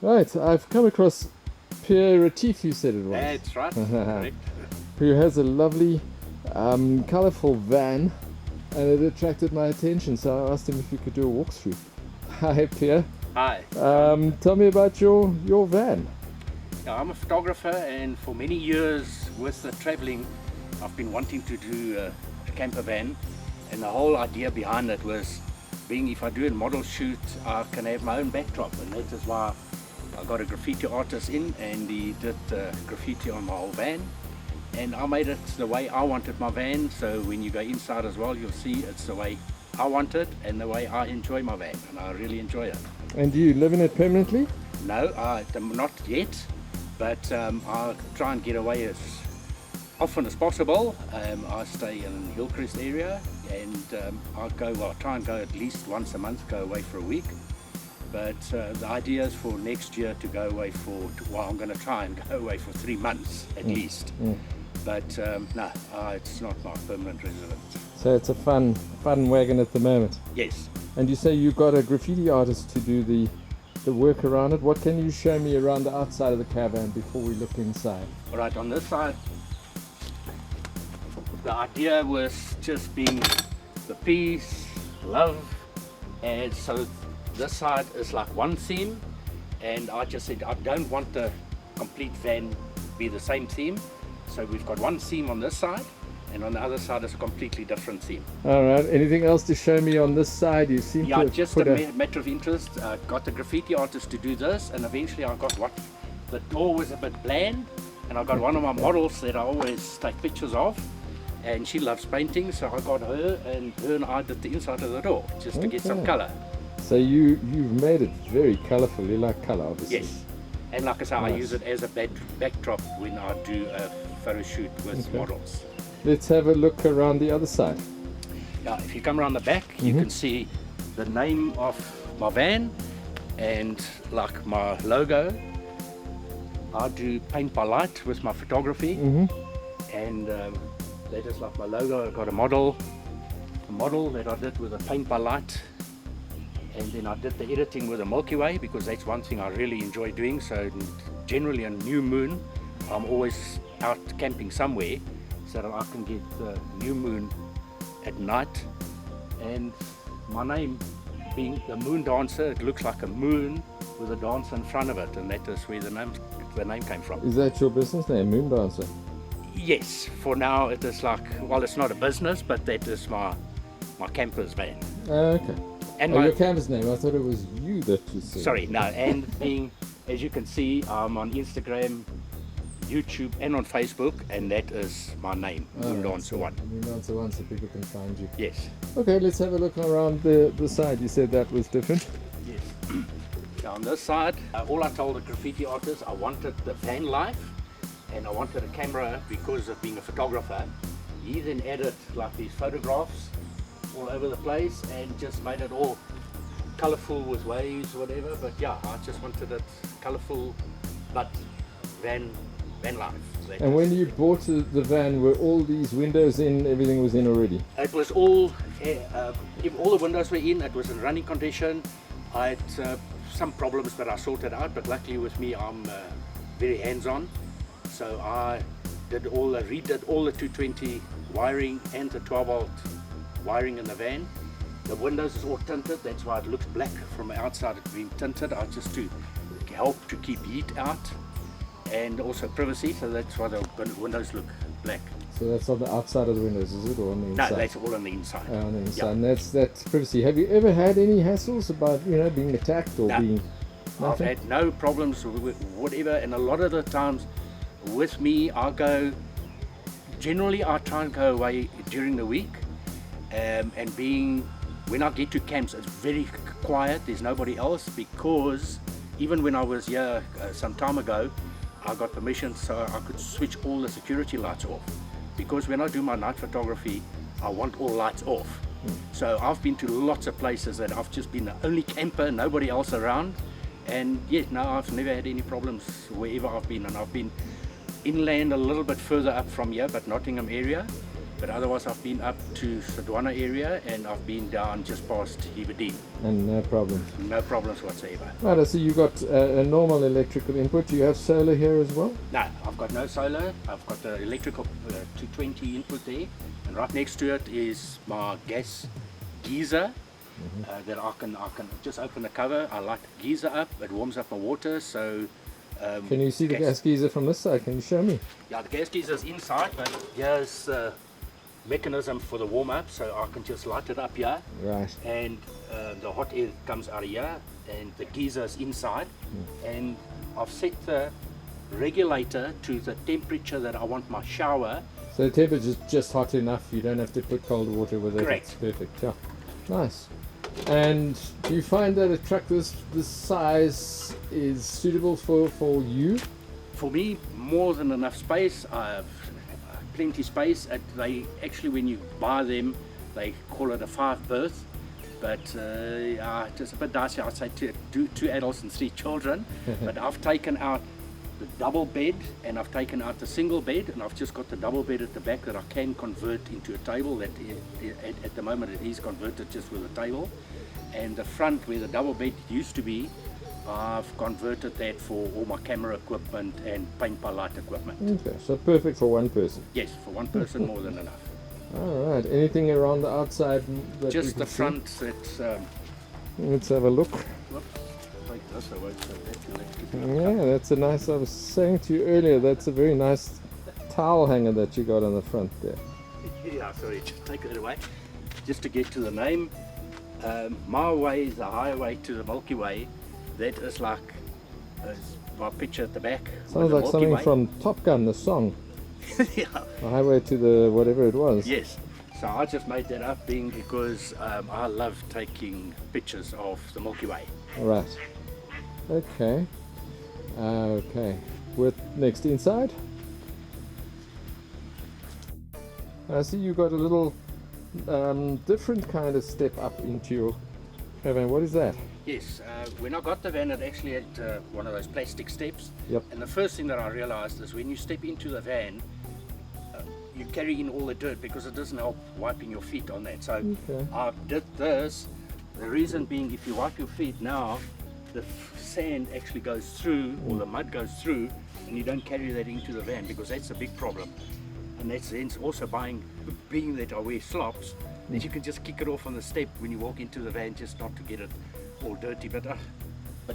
Right, I've come across Pierre Retief, you said it was. That's right. Correct. Who has a lovely, colourful van, and it attracted my attention, so I asked him if he could do a walkthrough. Hi, Pierre. Hi. Tell me about your van. Yeah, I'm a photographer, and for many years with the traveling, I've been wanting to do a camper van, and the whole idea behind it was being, if I do a model shoot, I can have my own backdrop, and that is why I got a graffiti artist in, and he did graffiti on my whole van, and I made it the way I wanted my van. So when you go inside as well, you'll see it's the way I want it and the way I enjoy my van, and I really enjoy it. And do you live in it permanently? No, not yet, but I'll try and get away as often as possible. I stay in Hillcrest area, and I'll try and go at least once a month, go away for a week. But the idea is for next year to go away I'm going to try and go away for 3 months at least. But no, it's not my permanent residence. So it's a fun wagon at the moment. Yes. And you say you've got a graffiti artist to do the work around it. What can you show me around the outside of the caravan before we look inside? All right, on this side, the idea was just being the peace, love, and so this side is like one theme, and I just said I don't want the complete van be the same theme, so we've got one theme on this side, and on the other side is a completely different theme. All right, anything else to show me on this side? You seem to have just put a matter of interest. Got the graffiti artist to do this, and eventually I got the door was a bit bland, and I got one of my models that I always take pictures of, and she loves painting, so I got her and I did the inside of the door just to get some color. So you've made it very colorful. You like color, obviously. Yes, and like I say, I use it as a backdrop when I do a photo shoot with models. Let's have a look around the other side. Yeah, if you come around the back, you can see the name of my van and like my logo. I do paint by light with my photography, and that is like my logo. I've got a model that I did with a paint by light, and then I did the editing with a Milky Way, because that's one thing I really enjoy doing. So generally on new moon, I'm always out camping somewhere, so that I can get the new moon at night. And my name being the Moon Dancer, it looks like a moon with a dancer in front of it, and that is where the name came from. Is that your business name, Moon Dancer? Yes, for now it is like, well, it's not a business, but that is my camper's van. Okay. And your camper's name, I thought it was you that you said. Sorry, no, and being, as you can see, I'm on Instagram, YouTube, and on Facebook, and that is my name, Moon Dancer 1. Moon Dancer 1, so people can find you. Yes. Okay, let's have a look around the side. You said that was different. Yes. On this side, all I told the graffiti artist, I wanted the van life, and I wanted a camera because of being a photographer. He then added like these photographs all over the place and just made it all colorful with waves or whatever. But yeah, I just wanted it colorful, but van life. And when you bought the van, were all these windows in, everything was in already? It was all the windows were in, it was in running condition. I had some problems, but I sorted out, but luckily with me, I'm very hands-on. So I redid all the 220 wiring and the 12-volt wiring in the van. The windows is all tinted, that's why it looks black from outside. It being tinted, just to help to keep heat out and also privacy, so that's why the windows look black. So that's on the outside of the windows, is it, or on the inside? No, that's all on the inside. On the inside, and that's privacy. Have you ever had any hassles about being attacked or being? Nothing? I've had no problems with whatever, and a lot of the times with me, generally I try and go away during the week, and when I get to camps, it's very quiet, there's nobody else, because even when I was here some time ago, I got permission so I could switch all the security lights off, because when I do my night photography, I want all lights off. So I've been to lots of places that I've just been the only camper, nobody else around, and yet no, I've never had any problems wherever I've been. And I've been inland a little bit further up from here, but Nottingham area, But otherwise I've been up to Sodwana area and I've been down just past Hippy. And no problems. No problems whatsoever. Right, I see you got a normal electrical input. Do you have solar here as well? No, I've got no solar. I've got the electrical 220 input there, and right next to it is my gas geyser. That I can just open the cover. I light the geyser up. It warms up my water. So can you see the gas geyser from this side? Can you show me? Yeah, the gas geyser is inside, but here's the mechanism for the warm up. So I can just light it up here. Right. And the hot air comes out of here, and the geyser is inside. And I've set the regulator to the temperature that I want my shower. So the temperature is just hot enough. You don't have to put cold water with it. Correct. It's perfect. Yeah. Nice. And do you find that a truck this size is suitable for you? For me, more than enough space. I have plenty space. They actually, when you buy them, they call it a 5-berth, but it's a bit dicey. I'd say two adults and 3 children. But I've taken out the double bed and I've taken out the single bed, and I've just got the double bed at the back that I can convert into a table. That at the moment it is converted just with a table, and the front where the double bed used to be, I've converted that for all my camera equipment and paint by light equipment. Okay, so perfect for one person. Yes, for one person more than enough. All right. Anything around the outside? That Just the see? front. That's Let's have a look. whoops, take this away so that Yeah, that's a nice. I was saying to you earlier, that's a very nice towel hanger that you got on the front there. Yeah, sorry, just take it away. Just to get to the name, my way is the highway to the Milky Way. That is like my picture at the back. Sounds like something from Top Gun, the song. Yeah. The highway to the whatever it was. Yes. So I just made that up because I love taking pictures of the Milky Way. Right. Okay. Okay. With next inside. I see you got a little different kind of step up into your caravan. What is that? Yes, when I got the van, it actually had one of those plastic steps. Yep. And the first thing that I realized is when you step into the van, you carry in all the dirt because it doesn't help wiping your feet on that. So Okay. I did this. The reason being, if you wipe your feet now, the sand actually goes through, or the mud goes through, and you don't carry that into the van because that's a big problem. And that's hence also being that I wear slops, that you can just kick it off on the step when you walk into the van, just not to get it all dirty. But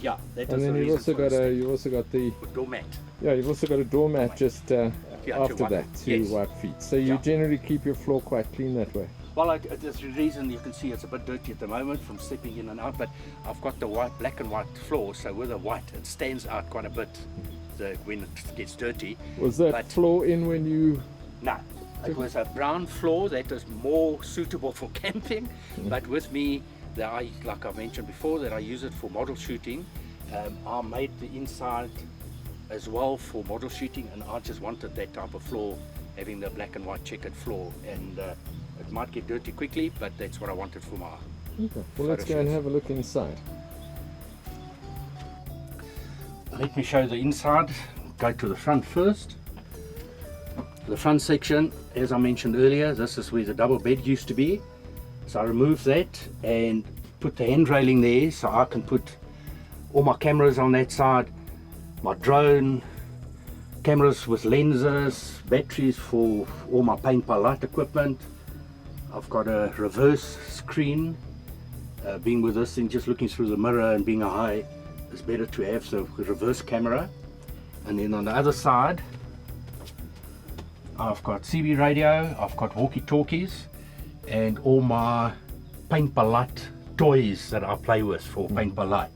yeah, that is And the then reason for the step. you've also got the doormat. yeah, you've also got a doormat just to after wipe. that to Yes. wipe feet. So you Yeah. generally keep your floor quite clean that way. Well, there's a reason. You can see it's a bit dirty at the moment from stepping in and out, but I've got the black and white floor, so with the white it stands out quite a bit when it gets dirty. Was that But- floor in when you? No, it was a brown floor that is more suitable for camping, but with me, like I mentioned before, that I use it for model shooting. I made the inside as well for model shooting, and I just wanted that type of floor, having the black and white checkered floor, and it might get dirty quickly, but that's what I wanted for my Okay. Well, let's go and have a look inside. Let me show the inside. Go to the front first. The front section, as I mentioned earlier, this is where the double bed used to be. So I removed that and put the hand railing there so I can put all my cameras on that side, my drone, cameras with lenses, batteries for all my paint by light equipment. I've got a reverse screen. Being with this thing, just looking through the mirror and being a high, it's better to have the reverse camera. And then on the other side, I've got CB radio, I've got walkie-talkies, and all my paint by light toys that I play with for paint by light.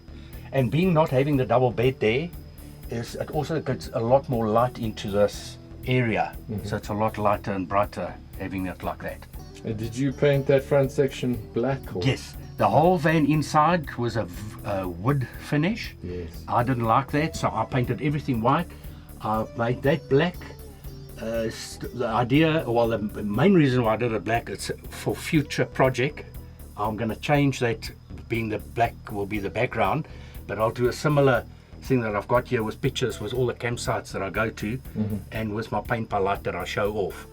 And being not having the double bed there, it also gets a lot more light into this area. So it's a lot lighter and brighter having it like that. And did you paint that front section black? Or? Yes, the whole van inside was a wood finish. Yes. I didn't like that, so I painted everything white. I made that black. The idea, well, the main reason why I did it black, it's for future project. I'm going to change that, being the black will be the background, but I'll do a similar thing that I've got here with pictures with all the campsites that I go to, and with my paint by light that I show off.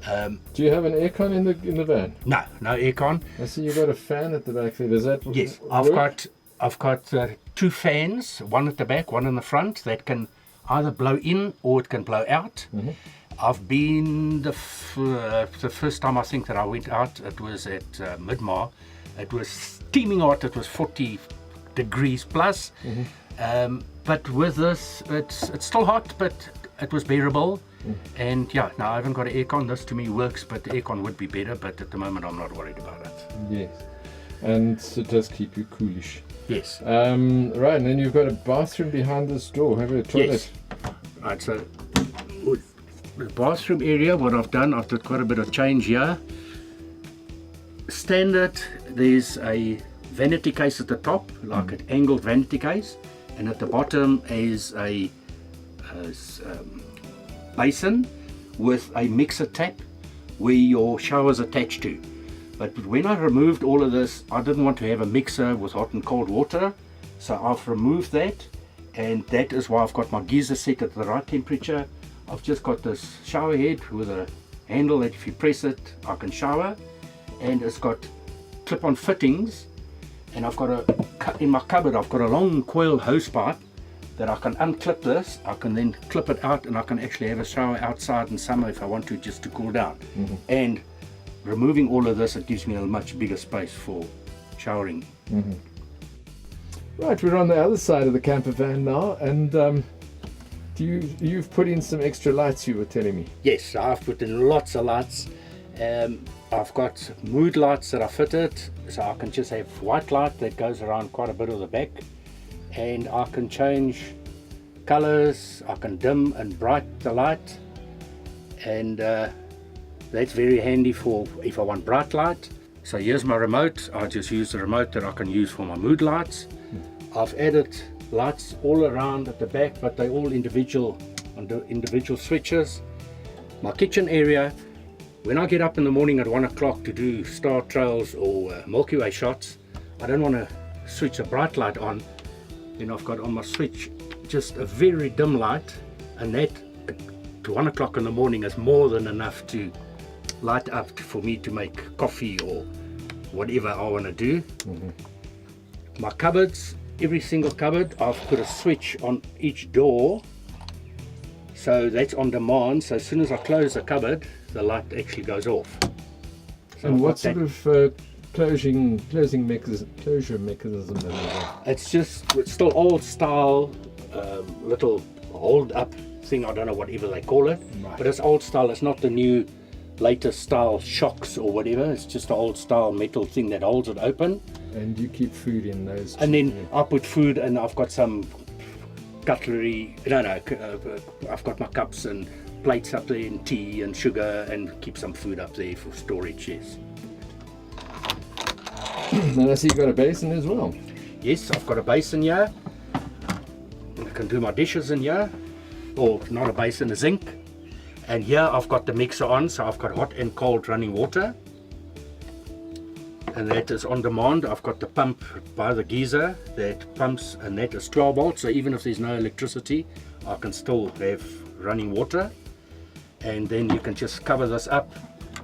Do you have an aircon in the van? No aircon. I see you've got a fan at the back there. Does that Yes, work? I've got 2 fans, one at the back, one in the front, that can either blow in or it can blow out. I've been the first time I think that I went out, it was at Midmar. It was steaming hot. It was 40 degrees plus. But with this, it's still hot, but it was bearable. And yeah, now I haven't got an aircon. This to me works, but the aircon would be better. But at the moment, I'm not worried about it. Yes, and it does keep you coolish. Yes. Right, and then you've got a bathroom behind this door. Have a toilet. Yes. Right, so the bathroom area, what I've done, I've done quite a bit of change here. Standard, there's a vanity case at the top, like an angled vanity case, and at the bottom is a basin with a mixer tap where your shower's attached to. But when I removed all of this, I didn't want to have a mixer with hot and cold water, so I've removed that, and that is why I've got my geyser set at the right temperature. I've just got this shower head with a handle that if you press it, I can shower, and it's got clip-on fittings, and I've got in my cupboard I've got a long coil hose pipe that I can unclip this, I can then clip it out, and I can actually have a shower outside in summer if I want to, just to cool down. And removing all of this, it gives me a much bigger space for showering. Right, we're on the other side of the camper van now, and you've put in some extra lights, you were telling me. Yes, I've put in lots of lights. I've got mood lights that are fitted, so I can just have white light that goes around quite a bit of the back, and I can change colors, I can dim and bright the light, and that's very handy for if I want bright light. So here's my remote. I just use the remote that I can use for my mood lights. I've added lights all around at the back, but they're all individual switches. My kitchen area, when I get up in the morning at 1 o'clock to do star trails or Milky Way shots, I don't want to switch a bright light on. Then I've got on my switch just a very dim light, and that to 1 o'clock in the morning is more than enough to light up for me to make coffee or whatever I want to do. My cupboards, every single cupboard, I've put a switch on each door, so that's on demand. So as soon as I close the cupboard, the light actually goes off. So and what sort of closure mechanism is it? It's still old style, little hold up thing, I don't know whatever they call it, but it's old style. It's not the new latest style shocks or whatever. It's just an old style metal thing that holds it open. And you keep food in those? And then I put food, and I've got some cutlery, I've got my cups and plates up there, and tea and sugar, and keep some food up there for storage. Yes. And I see you've got a basin as well. Yes, I've got a basin here. I can do my dishes in here, or not a basin, a sink. And here I've got the mixer on, so I've got hot and cold running water, and that is on demand. I've got the pump by the geyser that pumps, and that is 12 volts, so even if there's no electricity, I can still have running water. And then you can just cover this up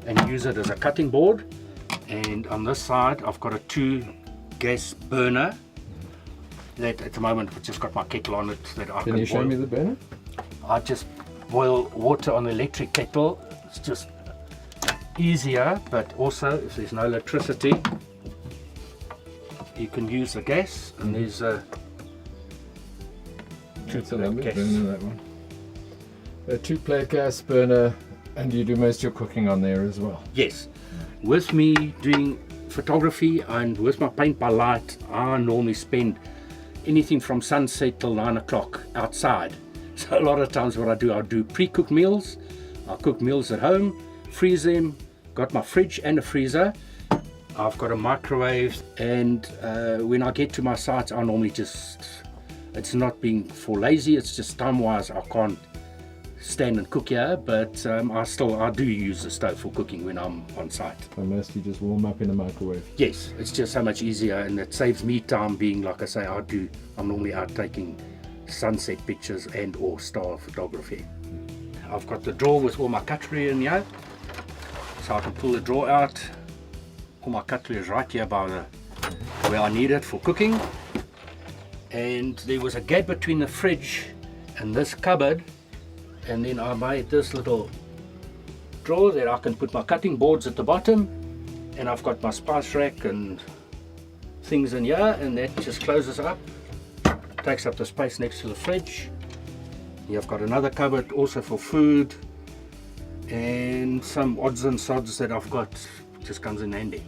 and use it as a cutting board. And on this side I've got a 2 gas burner that at the moment I've just got my kettle on it that I can Can you show me the burner? I just boil water on the electric kettle. It's just easier, but also if there's no electricity, you can use the gas. And there's a burner, that one. A 2-plate gas burner, and you do most of your cooking on there as well? Yes. With me doing photography and with my paint by light, I normally spend anything from sunset till 9 o'clock outside. So a lot of times what I do pre-cooked meals. I cook meals at home, freeze them, got my fridge and a freezer. I've got a microwave, and when I get to my sites, I normally it's not being for lazy, it's just time-wise I can't stand and cook here, but I do use the stove for cooking when I'm on site. I mostly just warm up in a microwave. Yes, it's just so much easier, and it saves me time, being like I say, I'm normally out taking sunset pictures and or star photography. I've got the drawer with all my cutlery in here. so I can pull the drawer out. All my cutlery is right here by the where I need it for cooking. And there was a gap between the fridge and this cupboard, and then I made this little drawer that I can put my cutting boards at the bottom, and I've got my spice rack and things in here, and that just closes up, takes up the space next to the fridge. Here I've got another cupboard also for food, and some odds and sods that I've got, just comes in handy.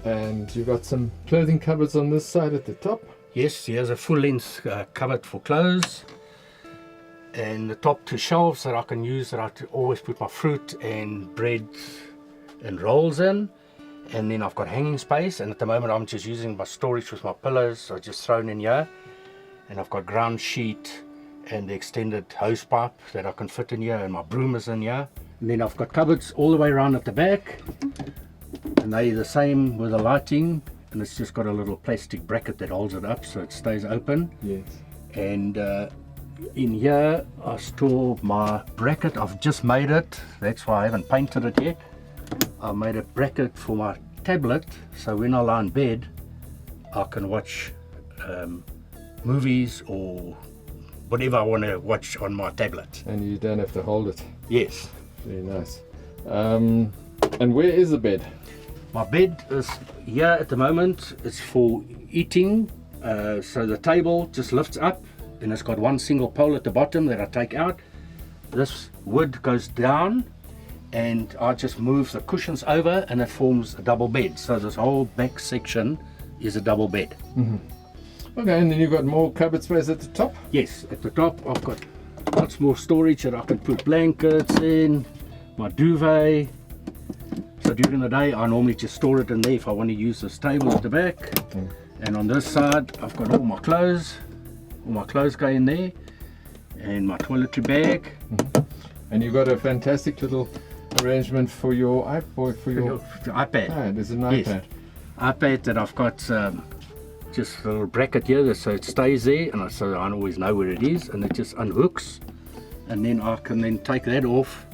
And you've got some clothing cupboards on this side at the top. Yes, here's a full-length cupboard for clothes, and the top two shelves that I can use, that I always put my fruit and bread and rolls in. And then I've got hanging space, and at the moment I'm just using my storage with my pillows, so just thrown in here. And I've got ground sheet and the extended hose pipe that I can fit in here, and my broom is in here. And then I've got cupboards all the way around at the back, and they're the same with the lighting, and it's just got a little plastic bracket that holds it up so it stays open. Yes. And in here I store my bracket. I've just made it, that's why I haven't painted it yet. I made a bracket for my tablet, so when I lie in bed I can watch movies or whatever I want to watch on my tablet. And you don't have to hold it. Yes. Very nice. And where is the bed? My bed is here at the moment. It's for eating, so the table just lifts up, and it's got one single pole at the bottom that I take out. This wood goes down, and I just move the cushions over, and it forms a double bed. So this whole back section is a double bed. Mm-hmm. Okay, and then you've got more cupboard space at the top? Yes, at the top I've got lots more storage that I can put blankets in, my duvet. So during the day I normally just store it in there if I want to use this table at the back. Mm. And on this side I've got all my clothes go in there, and my toiletry bag. Mm-hmm. And you've got a fantastic little arrangement for your iPad. There's an iPad. Yes. iPad that I've got just a little bracket here so it stays there, and so I always know where it is, and it just unhooks, and then I can then take that off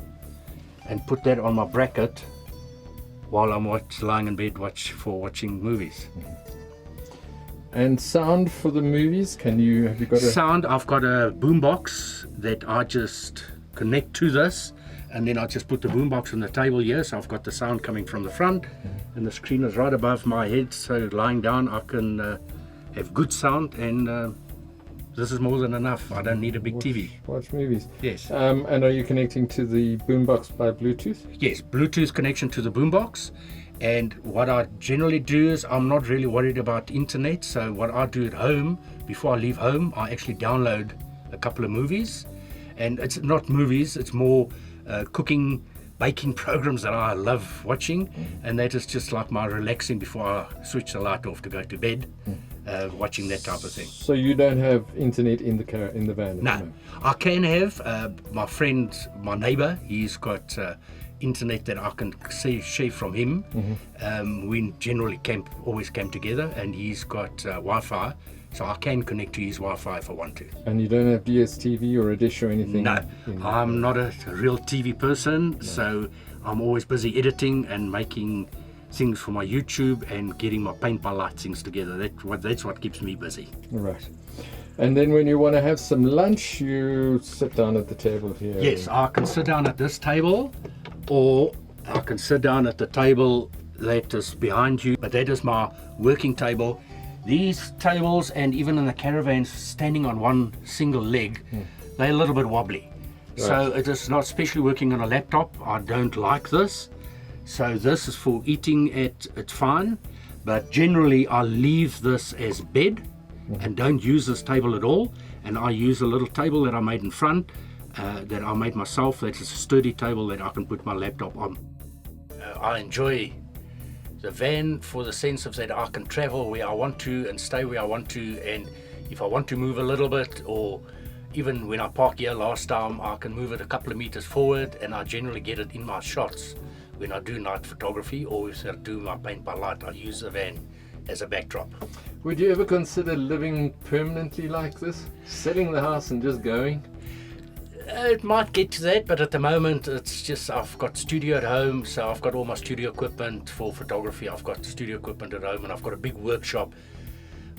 and put that on my bracket while I'm lying in bed watching movies. And sound for the movies, have you got a sound? I've got a boombox that I just connect to this, and then I just put the boombox on the table here, so I've got the sound coming from the front, and the screen is right above my head, so lying down I can have good sound, and this is more than enough. I don't need a big TV. Watch movies. Yes. And are you connecting to the boombox by Bluetooth? Yes, Bluetooth connection to the boombox. And what I generally do is I'm not really worried about internet, so what I do at home, before I leave home, I actually download a couple of movies. And it's not movies, it's more cooking, baking programs that I love watching, and that is just like my relaxing before I switch the light off to go to bed, watching that type of thing. So you don't have internet in the van? No, I can have. My friend, my neighbour, he's got internet that I can share from him. Mm-hmm. We generally always camp together, and he's got Wi-Fi, so I can connect to his Wi-Fi if I want to. And you don't have DSTV or a dish or anything? No, I'm not a real TV person, so I'm always busy editing and making things for my YouTube and getting my paint by light things together. That's what keeps me busy. Right. And then when you want to have some lunch, you sit down at the table here? Yes, I can sit down at this table, or I can sit down at the table that is behind you, but that is my working table. These tables, and even in the caravans, standing on one single leg, they're a little bit wobbly. Right. So it is not, especially working on a laptop, I don't like this. So this is for eating, it's fine, but generally I leave this as bed and don't use this table at all, and I use a little table that I made in front, that I made myself. That's a sturdy table that I can put my laptop on. I enjoy the van for the sense of that I can travel where I want to and stay where I want to, and if I want to move a little bit, or even when I park here last time, I can move it a couple of meters forward, and I generally get it in my shots when I do night photography, or if I do my paint by light, I use the van as a backdrop. Would you ever consider living permanently like this? Selling the house and just going? It might get to that, but at the moment it's just I've got studio at home, so I've got all my studio equipment for photography. I've got studio equipment at home, and I've got a big workshop.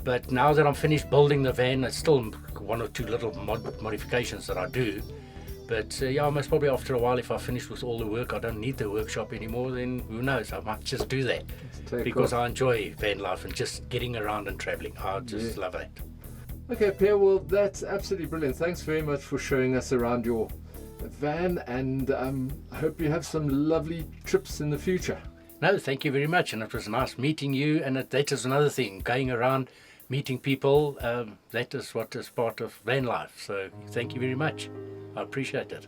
But now that I'm finished building the van, it's still one or two little modifications that I do. But yeah, most probably after a while, if I finish with all the work, I don't need the workshop anymore, then who knows, I might just do that. Because I enjoy van life and just getting around and traveling. I just love it. Okay, Pierre, well, that's absolutely brilliant. Thanks very much for showing us around your van, and I hope you have some lovely trips in the future. No, thank you very much, and it was nice meeting you, and that is another thing, going around, meeting people, that is what is part of van life. So thank you very much. I appreciate it.